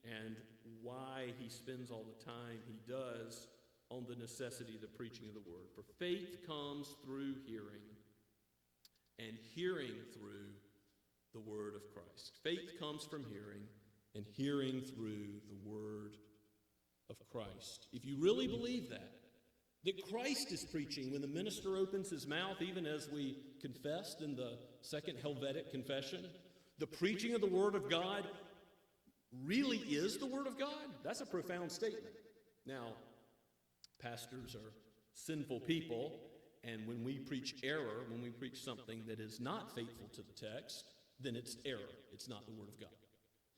and why he spends all the time he does on the necessity of the preaching of the word. For faith comes through hearing, and hearing through the word of Christ. Faith comes from hearing, and hearing through the word of Christ. If you really believe that Christ is preaching when the minister opens his mouth, even as we confessed in the second Helvetic confession, the preaching of the word of God really is the word of God, that's a profound statement. Now, pastors are sinful people, and when we preach error, when we preach something that is not faithful to the text, then it's error. It's not the word of God.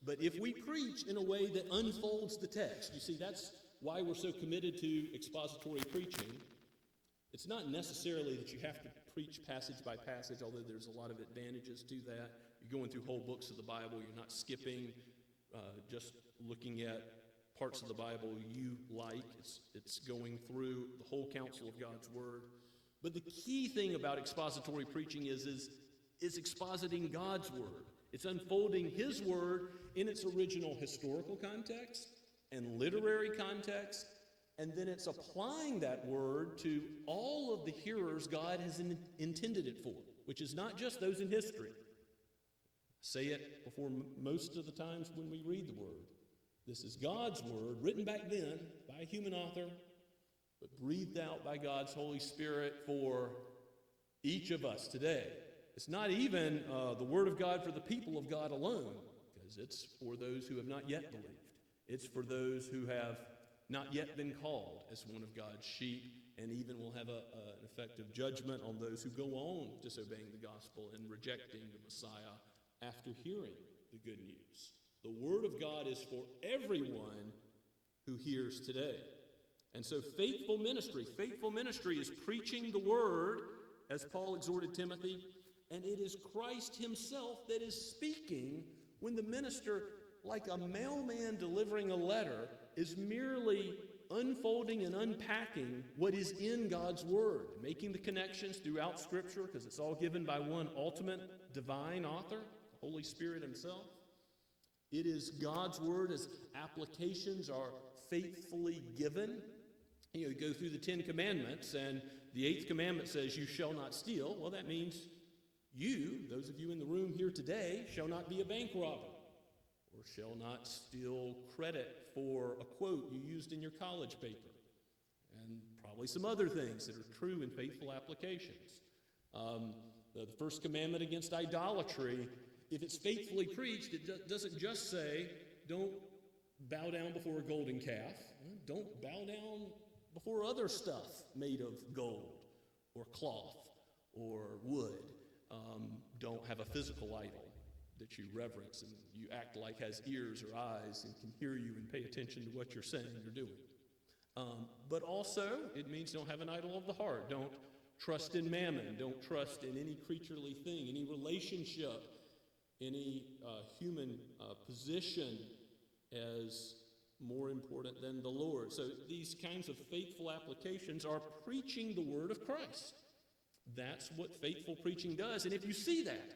But if we preach in a way that unfolds the text, you see, that's why we're so committed to expository preaching. It's not necessarily that you have to preach passage by passage, although there's a lot of advantages to that. You're going through whole books of the Bible. You're not skipping, just looking at parts of the Bible you like. It's going through the whole counsel of God's Word. But the key thing about expository preaching is expositing God's Word. It's unfolding His Word in its original historical context and literary context, and then it's applying that Word to all of the hearers God has intended it for, which is not just those in history. Say it before most of the times when we read the Word. This is God's Word, written back then by a human author, but breathed out by God's Holy Spirit for each of us today. It's not even the Word of God for the people of God alone, because it's for those who have not yet believed. It's for those who have not yet been called as one of God's sheep, and even will have an effective judgment on those who go on disobeying the gospel and rejecting the Messiah after hearing the good news. The Word of God is for everyone who hears today. And so faithful ministry is preaching the Word, as Paul exhorted Timothy, and it is Christ himself that is speaking when the minister, like a mailman delivering a letter, is merely unfolding and unpacking what is in God's Word, making the connections throughout Scripture, because it's all given by one ultimate divine author, the Holy Spirit himself. It is God's Word as applications are faithfully given. You go through the 10 Commandments, and the 8th commandment says, you shall not steal. Well, that means you, those of you in the room here today, shall not be a bank robber, or or shall not steal credit for a quote you used in your college paper, and probably some other things that are true and faithful applications. The first commandment against idolatry, if it's faithfully preached, it doesn't just say, don't bow down before a golden calf. Don't bow down before other stuff made of gold or cloth or wood. Don't have a physical idol that you reverence and you act like has ears or eyes and can hear you and pay attention to what you're saying or doing. But also, it means don't have an idol of the heart. Don't trust in mammon. Don't trust in any creaturely thing, any relationship, any human position as more important than the Lord. So these kinds of faithful applications are preaching the word of Christ. That's what faithful preaching does. And if you see that,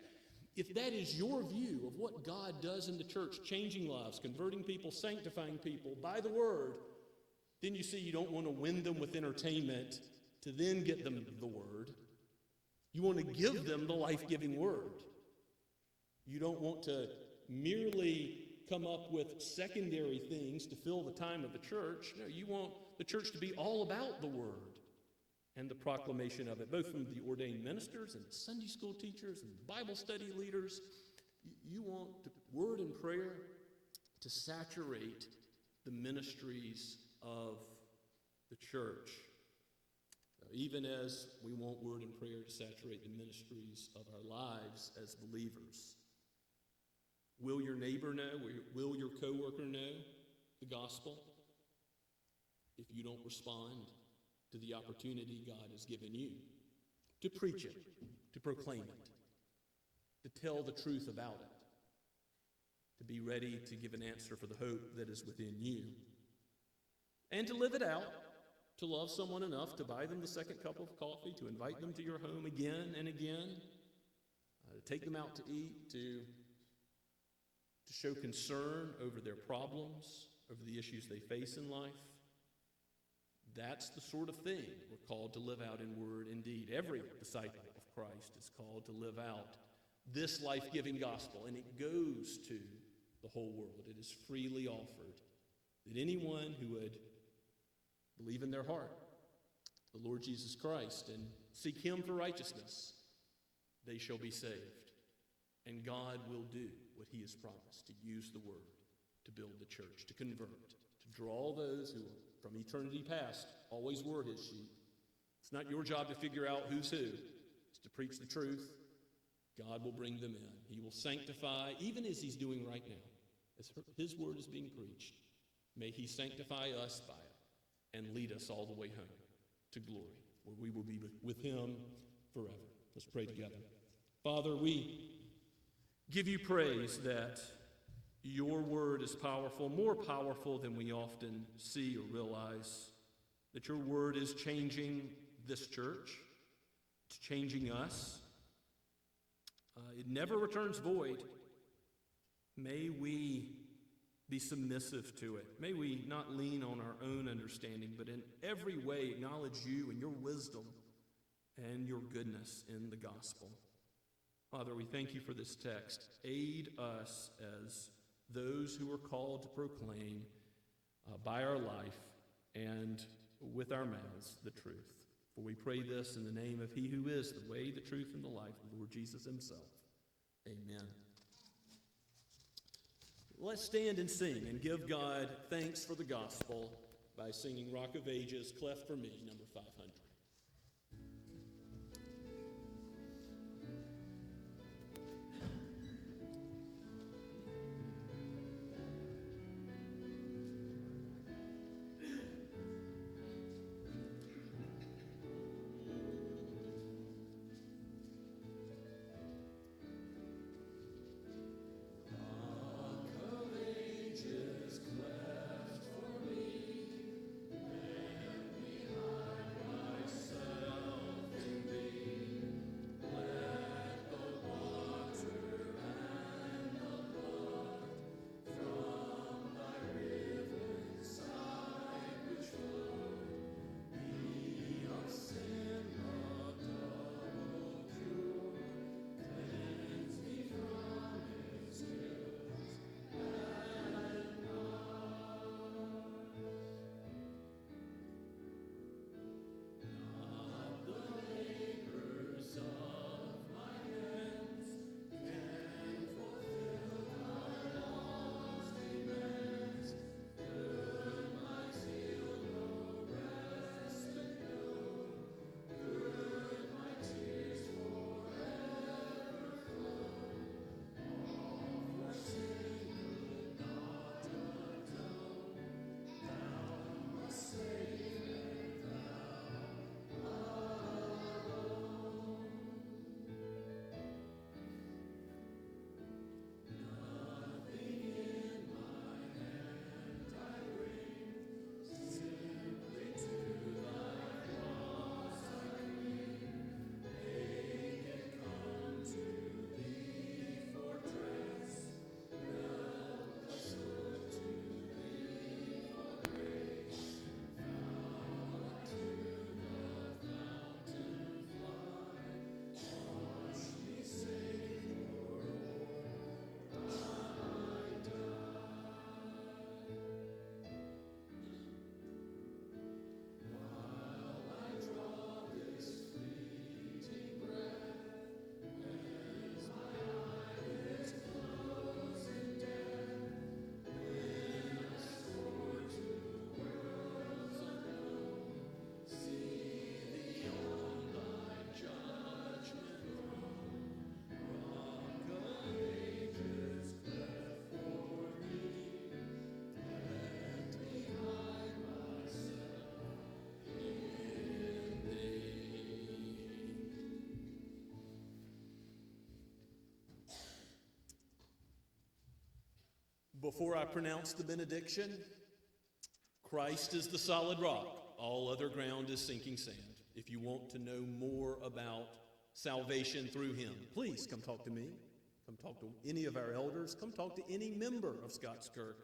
if that is your view of what God does in the church, changing lives, converting people, sanctifying people by the word, then you see you don't want to win them with entertainment to then get them the word. You want to give them the life-giving word. You don't want to merely come up with secondary things to fill the time of the church. No, you want the church to be all about the word and the proclamation of it, both from the ordained ministers and Sunday school teachers and Bible study leaders. You want the word and prayer to saturate the ministries of the church, even as we want word and prayer to saturate the ministries of our lives as believers. Will your neighbor know? Will your coworker know the gospel if you don't respond to the opportunity God has given you to preach it, to proclaim it, to tell the truth about it, to be ready to give an answer for the hope that is within you, and to live it out, to love someone enough to buy them the second cup of coffee, to invite them to your home again and again, to take them out to eat, to show concern over their problems, over the issues they face in life. That's the sort of thing we're called to live out in word and deed. Every disciple of Christ is called to live out this life-giving gospel, and it goes to the whole world. It is freely offered that anyone who would believe in their heart the Lord Jesus Christ and seek him for righteousness, they shall be saved. And God will do what he has promised, to use the word to build the church, to convert, to draw those who from eternity past always were his sheep. It's not your job to figure out who's who. It's to preach the truth. God will bring them in. He will sanctify, even as he's doing right now, as his word is being preached. May he sanctify us by it and lead us all the way home to glory, where we will be with him forever. Let's pray together. Father, we give you praise that your word is powerful, more powerful than we often see or realize, that your word is changing this church, it's changing us. It never returns void. May we be submissive to it. May we not lean on our own understanding, but in every way acknowledge you and your wisdom and your goodness in the gospel. Father, we thank you for this text. Aid us as those who are called to proclaim by our life and with our mouths the truth. For we pray this in the name of he who is the way, the truth, and the life, the Lord Jesus himself. Amen. Let's stand and sing and give God thanks for the gospel by singing Rock of Ages, Cleft for Me, number 500. Cleft for me, and behind my Before I pronounce the benediction, Christ is the solid rock. All other ground is sinking sand. If you want to know more about salvation through him, please come talk to me. Come talk to any of our elders. Come talk to any member of Scots Kirk,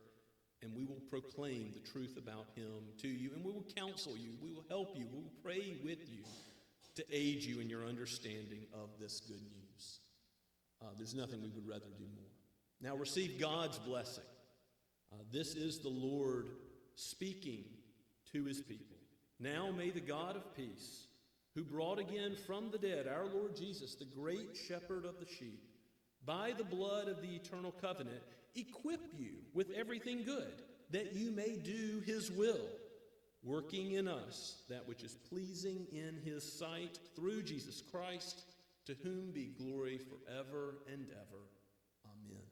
and we will proclaim the truth about him to you, and we will counsel you. We will help you. We will pray with you to aid you in your understanding of this good news. There's nothing we would rather do more. Now receive God's blessing. This is the Lord speaking to his people. Now may the God of peace, who brought again from the dead our Lord Jesus, the great shepherd of the sheep, by the blood of the eternal covenant, equip you with everything good, that you may do his will, working in us that which is pleasing in his sight, through Jesus Christ, to whom be glory forever and ever. Amen.